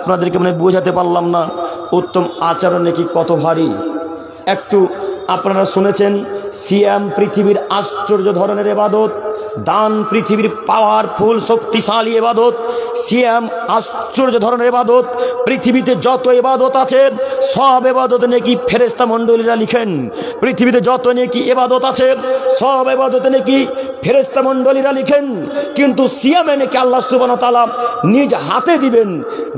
আপনাদেরকে মানে বোঝাতে পারলাম না উত্তম আচরণ নাকি কত ভারী। একটু আপনারা শুনেছেন সিয়াম পৃথিবীর আশ্চর্য ধরনের ইবাদত, দান পৃথিবীর পাওয়ারফুল শক্তিশালী ইবাদত, সিয়াম আশ্চর্য ধরনের ইবাদত। পৃথিবীতে যত ইবাদত আছে সব ইবাদত নাকি ফেরেশতা মণ্ডলীরা লিখেন। পৃথিবীতে যত নাকি ইবাদত আছে সব ইবাদত নাকি ফেরেশতা মণ্ডলীরা লিখেন। কিন্তু সিয়ামে নাকি আল্লাহ সুবহানাহু ওয়া তাআলা নিজ হাতে দিবেন,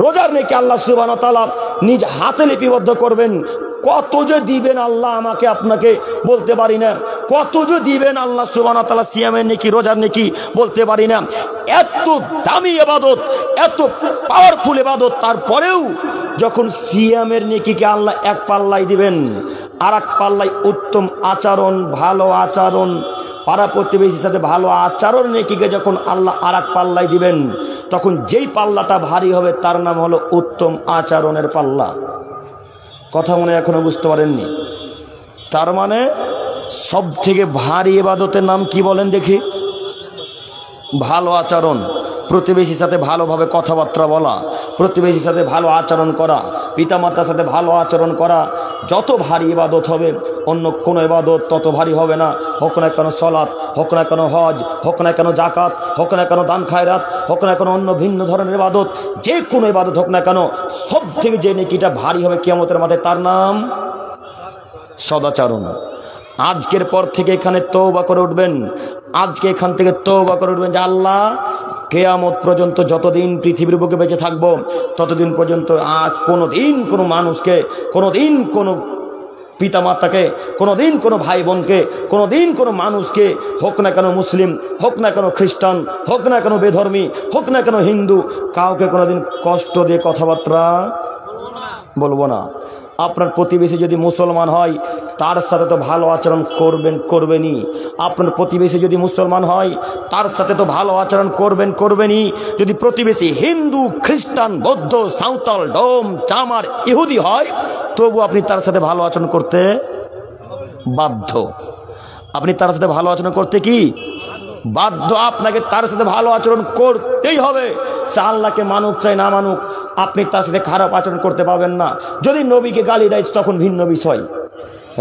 রোজার নাকি আল্লাহ সুবহানাহু ওয়া তাআলা নিজ হাতে লিপিবদ্ধ করবেন। কত যে দিবেন আল্লাহ আমাকে আপনাকে বলতে পারি না, কত যে দিবেন আল্লাহ সুবহানাহু ওয়া তাআলা সিয়ামের নেকি রোজার নেকি বলতে পারি না। এত দামি ইবাদত, এত পাওয়ারফুল ইবাদত, তারপরেও যখন সিয়ামের নেকিকে আল্লাহ এক পাল্লায় দিবেন, আর এক পাল্লায় উত্তম আচরণ, ভালো আচরণ, পাড়া প্রতিবেশীর সাথে ভালো আচরণ নেকিকে যখন আল্লাহ আর এক পাল্লায় দিবেন, তখন যেই পাল্লাটা ভারী হবে তার নাম হলো উত্তম আচরণের পাল্লা। কথা মনে এখনো বুঝতে পারেননি? তার মানে সব থেকে ভারী ইবাদতের নাম কি বলেন দেখি? ভালো আচরণ, প্রতিবেশীর সাথে ভালোভাবে কথাবার্তা বলা, প্রতিবেশীর সাথে ভালো আচরণ করা, পিতামাতার সাথে ভালো আচরণ করা। যত ভারী ইবাদত হবে অন্য কোনো ইবাদত তত ভারী হবে না। হোক না কেন সলাৎ, হোক না কেন হজ, হোক না কেন জাকাত, হোক না কেন দান খায়রাত, হোক না কেন অন্য ভিন্ন ধরনের ইবাদত, যে কোনো ইবাদত হোক না কেন, সব থেকে যে নেকিটা ভারী হবে কিয়ামতের মাঠে তার নাম সদাচরণ। আজকের পর থেকে এখানে তওবা করে উঠবেন, আজকে এখান থেকে তওবা করে উঠবেন যে আল্লাহ কিয়ামত পর্যন্ত যতদিন পৃথিবীর বুকে বেঁচে থাকবো ততদিন পর্যন্ত আর কোনোদিন কোনো মানুষকে, কোনোদিন কোনো পিতামাতাকে, কোনোদিন কোনো ভাই বোনকে, কোনোদিন কোনো মানুষকে, হোক না কেন মুসলিম, হোক না কেন খ্রিস্টান, হোক না কেন বেধর্মী, হোক না কেন হিন্দু, কাউকে কোনোদিন কষ্ট দিয়ে কথাবার্তা বলবো না। আপনার প্রতিবেশী যদি মুসলমান হয় তার সাথে তো ভালো আচরণ করবেনই। আপনার প্রতিবেশী যদি মুসলমান হয় তার সাথে তো ভালো আচরণ করবেনই। যদি প্রতিবেশী হিন্দু, খ্রিস্টান, বৌদ্ধ, সাঁওতাল, ডোম, চামার, ইহুদি হয় তবু আপনি তার সাথে ভালো আচরণ করতে বাধ্য। আপনি তার সাথে ভালো আচরণ করতে কি বাধ্য? আপনাকে তার সাথে ভালো আচরণ করতেই হবে। সে আল্লাহকে মানুক চাই না মানুক, আপনি তার সাথে খারাপ আচরণ করতে পারবেন না। যদি নবীকে গালি দেয় তখন ভিন্ন বিষয়।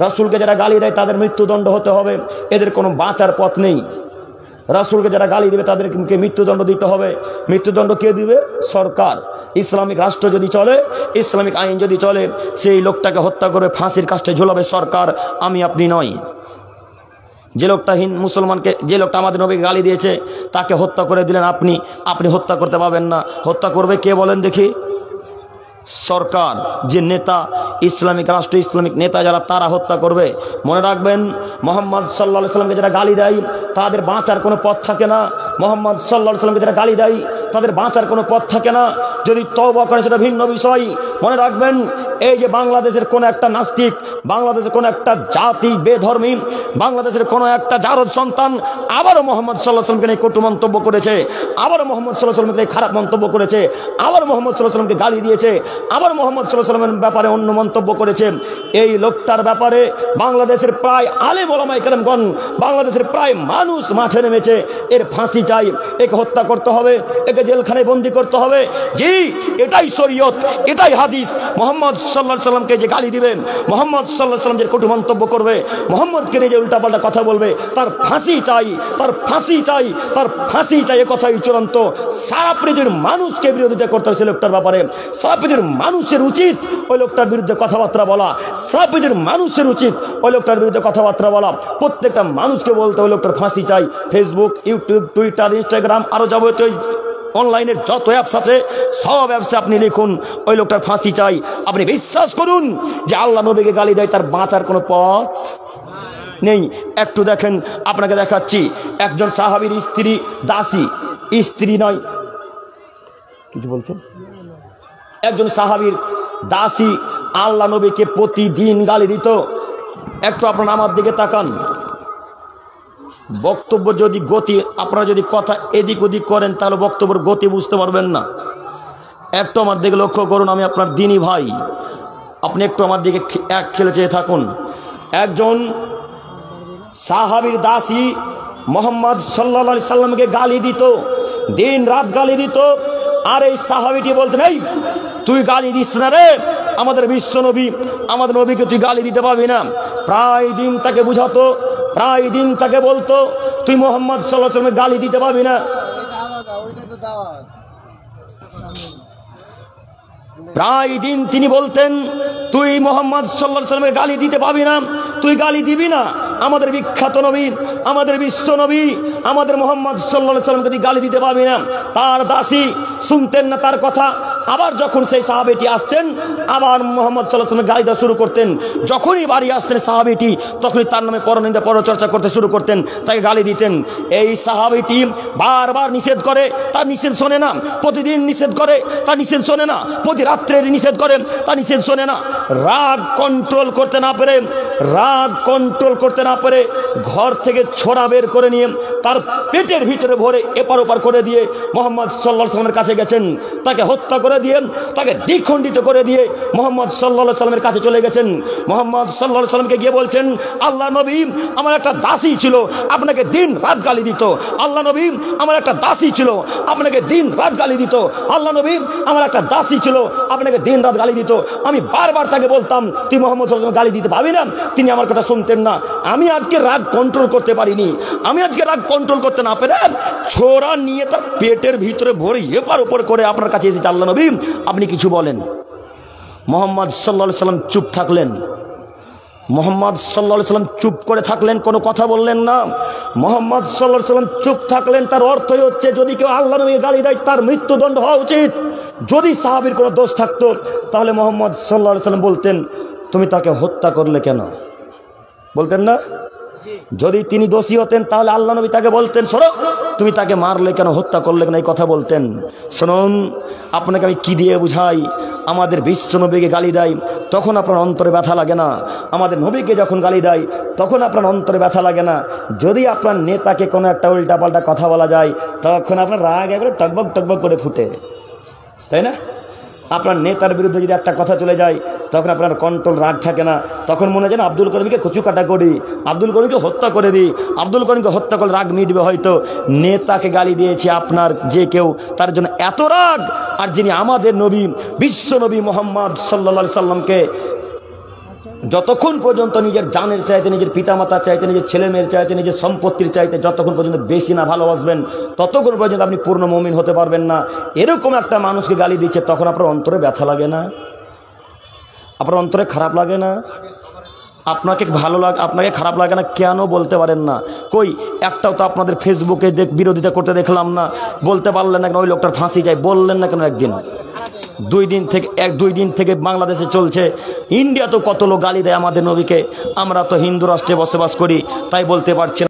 রাসূলকে যারা গালি দেয় তাদের মৃত্যুদণ্ড হতে হবে, এদের কোনো বাঁচার পথ নেই। রাসূলকে যারা গালি দেবে তাদেরকে মৃত্যুদণ্ড দিতে হবে। মৃত্যুদণ্ড কে দিবে? সরকার। ইসলামিক রাষ্ট্র যদি চলে, ইসলামিক আইন যদি চলে, সেই লোকটাকে হত্যা করে ফাঁসির কাস্টে ঝুলাবে সরকার, আমি আপনি নয়। যে লোকটা মুসলমানকে, যে লোকটা আমাদের নবীকে গালি দিয়েছে তাকে হত্যা করে দিলেন আপনি হত্যা করতে পারবেন না। হত্যা করবে কে বলেন দেখি? সরকার। যে নেতা, ইসলামিক রাষ্ট্র, ইসলামিক নেতা যারা, তারা হত্যা করবে। মনে রাখবেন, মুহাম্মদ সাল্লাল্লাহু আলাইহি ওয়াসাল্লামকে যারা গালি দেয় তাদের বাঁচার কোনো পথ থাকে না। মুহাম্মদ সাল্লাল্লাহু আলাইহি ওয়াসাল্লামকে যারা গালি দেয় তাদের বাঁচার কোনো পথ থাকে না। যদি তওবা করে সেটা ভিন্ন বিষয়। মনে রাখবেন, এই যে বাংলাদেশের কোনো একটা নাস্তিক, বাংলাদেশের কোনো একটা জাতি বেধর্মী, বাংলাদেশের কোনো একটা জারদ সন্তান আবারও মুহাম্মদ সাল্লাল্লাহু আলাইহি ওয়াসাল্লামকে নিয়ে কটু মন্তব্য করেছে, আবারও মুহাম্মদ সাল্লাল্লাহু আলাইহি ওয়াসাল্লামকে নিয়ে খারাপ মন্তব্য করেছে, আবার মুহাম্মদ সাল্লাল্লাহু আলাইহি ওয়াসাল্লামকে গালি দিয়েছে, আবার মুহাম্মদ সাল্লাল্লাহু আলাইহি ওয়াসাল্লামের ব্যাপারে অন্য মন্তব্য করেছে। এই লোকটার ব্যাপারে বাংলাদেশের প্রায় আলেম ওলামায়ে কেরামগণ, বাংলাদেশের প্রায় মানুষ মাঠে নেমেছে। এর ফাঁসি চাই, একে হত্যা করতে হবে, একে জেলখানায় বন্দী করতে হবে। জি, এটাই শরীয়ত, এটাই হাদিস। মুহাম্মদ সাল্লাল্লাহু আলাইহি ওয়াসাল্লামকে যে গালি দিবেন, মুহাম্মদ সাল্লাল্লাহু আলাইহি ওয়াসাল্লাম যে কটু মন্তব্য করবে, মুহাম্মদকে নিয়ে যে উল্টাপাল্টা কথা বলবে, তার ফাঁসি চাই, তার ফাঁসি চাই, তার ফাঁসি চাই। এ কথাই চূড়ান্ত। সারা পৃথিবীর মানুষকে বিরোধিতা করতে হবে সে লোকটার ব্যাপারে। সারা পৃথিবীর মানুষের উচিত ওই লোকটার বিরুদ্ধে কথাবার্তা বলা। সারা পৃথিবীর মানুষের উচিত ওই লোকটার বিরুদ্ধে কথাবার্তা বলা। প্রত্যেকটা মানুষকে বলতে ওই লোকটার ফাঁসি চাই। ফেসবুক, ইউটিউব, টুইটার, ইনস্টাগ্রাম, আরও যাবতীয় অনলাইনের যত অ্যাপস আছে সব অ্যাপসে আপনি লিখুন ওই লোকটার ফাঁসি চাই। আপনি বিশ্বাস করুন যে আল্লাহ নবীকে গালি দেয় তার বাঁচার কোনো পথ নেই। একটু দেখেন, আপনাকে দেখাচ্ছি। একজন সাহাবীর স্ত্রী দাসী, স্ত্রী নয়, কিছু বলছেন? একজন সাহাবীর দাসী আল্লাহ নবীকে প্রতিদিন গালি দিত। একটু আপনারা আমার দিকে তাকান। বক্তব্য যদি গতি, আপনারা যদি কথা এদিক ওদিক করেন তাহলে বক্তব্যের গতি বুঝতে পারবেন না। একটু আমার দিকে লক্ষ্য করুন, আমি আপনার দিনী ভাই, আপনি একটু আমার দিকে এক খেলে চেয়ে থাকুন। একজন সাহাবীর দাসী মুহাম্মদ সাল্লাল্লাহু আলাইহি সাল্লামকে গালি দিত, দিন রাত গালি দিত। আর এই সাহাবীটি বলতেন, এই তুই গালি দিস না রে, আমাদের বিশ্ব নবী, আমাদের নবীকে তুই গালি দিতে পারবি না। প্রায় দিন তাকে বুঝাতো, প্রায় দিন তাকে বলতো তুই মোহাম্মদ সাল্লাল্লাহু আলাইহি ওয়াসাল্লামকে গালি দিতে পারবি না। প্রায় দিন তিনি বলতেন তুই মোহাম্মদ সাল্লাল্লাহু আলাইহি ওয়াসাল্লামকে গালি দিতে পারবি না, তুই গালি দিবি না। আমাদের বিখ্যাত নবী, আমাদের বিশ্ব নবী, আমাদের মোহাম্মদ সাল্লাল্লাহু আলাইহি ওয়াসাল্লামকে তুই গালি দিতে পারবি না। তার দাসী শুনতেন না তার কথা। আবার যখন সেই সাহাবীটি আসতেন, আবার মোহাম্মদ সাল্লাল্লাহু আলাইহি ওয়াসাল্লাম গালি দেওয়া শুরু করতেন। যখনই বাড়ি আসতেন সাহাবীটি, তখনই তার নামে পরনিন্দা পরচর্চা করতে শুরু করতেন, তাকে গালি দিতেন। এই সাহাবীটি বারবার নিষেধ করে, তার নিষেধ শোনে না। প্রতিদিন নিষেধ করে, তার নিষেধ শোনে না। প্রতি রাত্রে নিষেধ করে, তার নিষেধ শোনে না। রাগ কন্ট্রোল করতে না পেরে, রাগ কন্ট্রোল করতে না পেরে ঘর থেকে ছোড়া বের করে নিয়ে তার পেটের ভিতরে ভরে এপার ওপার করে দিয়ে মোহাম্মদ সাল্লাল্লাহু আলাইহি ওয়াসাল্লামের কাছে গেছেন। তাকে হত্যা করে দিয়ে, তাকে দ্বিখণ্ডিত করে দিয়ে মোহাম্মদ সাল্লাল্লাহু আলাইহি ওয়াসাল্লামের কাছে চলে গেছেন। মোহাম্মদ সাল্লাল্লাহু আলাইহি ওয়াসাল্লামকে গিয়ে বলছেন, আল্লাহ নবী, আমার একটা দাসী ছিল, আপনাকে দিন রাত গালি দিত। আল্লাহ নবী, আমার একটা দাসী ছিল, আপনাকে দিন রাত গালি দিত। আল্লাহ নবী, আমার একটা দাসী ছিল, আপনাকে দিন রাত গালি দিত। আমি বারবার তাকে বলতাম তুই মোহাম্মদ সাল্লাল্লাহু আলাইহি ওয়াসাল্লামকে গালি দিতে পারবি না, তিনি আমার কথা শুনতেন না। আমি আজকে রাগ কন্ট্রোল করতে পারিনি, আমি আজকে রাগ কন্ট্রোল করতে না পেরে ছোরা নিয়ে তার পেটের ভিতরে ভরে এপার ওপর করে আপনার কাছে এসেছে। আল্লাহ নবী, আপনি কিছু বলেন। মোহাম্মদ সাল্লাল্লাহু আলাইহি ওয়াসাল্লাম চুপ থাকলেন। মোহাম্মদ সাল্লাল্লাহু আলাইহি ওয়াসাল্লাম চুপ করে থাকলেন, কোনো কথা বললেন না। মোহাম্মদ সাল্লাল্লাহু আলাইহি ওয়াসাল্লাম চুপ থাকলেন, তার অর্থই হচ্ছে যদি কেউ আল্লাহ নবীকে গালি দেয় তার মৃত্যুদণ্ড হওয়া উচিত। যদি সাহাবীর কোনো দোষ থাকতো তাহলে মোহাম্মদ সাল্লাল্লাহু আলাইহি ওয়াসাল্লাম বলতেন তুমি তাকে হত্যা করলে কেন, বলতেন না? যদি তিনি দোষী হতেন তাহলে আল্লাহ নবী তাকে বলতেন শোনো তুমি তাকে মারলে কেন, হত্যা করলে কেন, এই কথা বলতেন। শুনুন, আপনাকে আমি কি দিয়ে বুঝাই, আমাদের বিশ্ব নবীকে গালি দেয় তখন আপনার অন্তরে ব্যথা লাগে না। আমাদের নবীকে যখন গালি দেয় তখন আপনার অন্তরে ব্যথা লাগে না। যদি আপনার নেতাকে কোনো একটা উল্টাপাল্টা কথা বলা যায় তখন আপনার রাগ একবারে টকবক টকবক করে ফুটে, তাই না? আপনার নেতার বিরুদ্ধে যদি একটা কথা চলে যায় তখন আপনার কন্ট্রোল, রাগ থাকে না। তখন মনে হয় না আব্দুল করিমকে কচু কাটা করি, আব্দুল করিমকে হত্যা করে দিই। আব্দুল করিমকে হত্যা করলে রাগ মিটবে হয়তো। নেতাকে গালি দিয়েছে আপনার যে কেউ, তার জন্য এত রাগ। আর যিনি আমাদের নবী, বিশ্ব নবী মোহাম্মদ সাল্লাল্লাহু আলাইহি সাল্লামকে যতক্ষণ পর্যন্ত নিজের জানের চাইতে, নিজের পিতামাতার চাইতে, নিজের ছেলে মেয়ের চাইতে, নিজের সম্পত্তির চাইতে যতক্ষণ পর্যন্ত বেশি না ভালোবাসবেন ততক্ষণ পর্যন্ত আপনি পূর্ণ মুমিন হতে পারবেন না। এরকম একটা মানুষকে গালি দিচ্ছে তখন আপনার অন্তরে ব্যথা লাগে না? আপনার অন্তরে খারাপ লাগে না? আপনাকে ভালো লাগে, আপনাকে খারাপ লাগে না কেন বলতে পারেন না? কই একটাও তো আপনাদের ফেসবুকে বিরোধিতা করতে দেখলাম না। বলতে পারলেন না কেন ওই লোকটার ফাঁসি যায়, বললেন না কেন একদিন? দুই দিন থেকে বাংলাদেশে চলছে। ইন্ডিয়া তো কত লোক গালি দেয় আমাদের নবীকে। আমরা তো হিন্দু রাষ্ট্রে বসবাস করি, তাই বলতে পারছি না।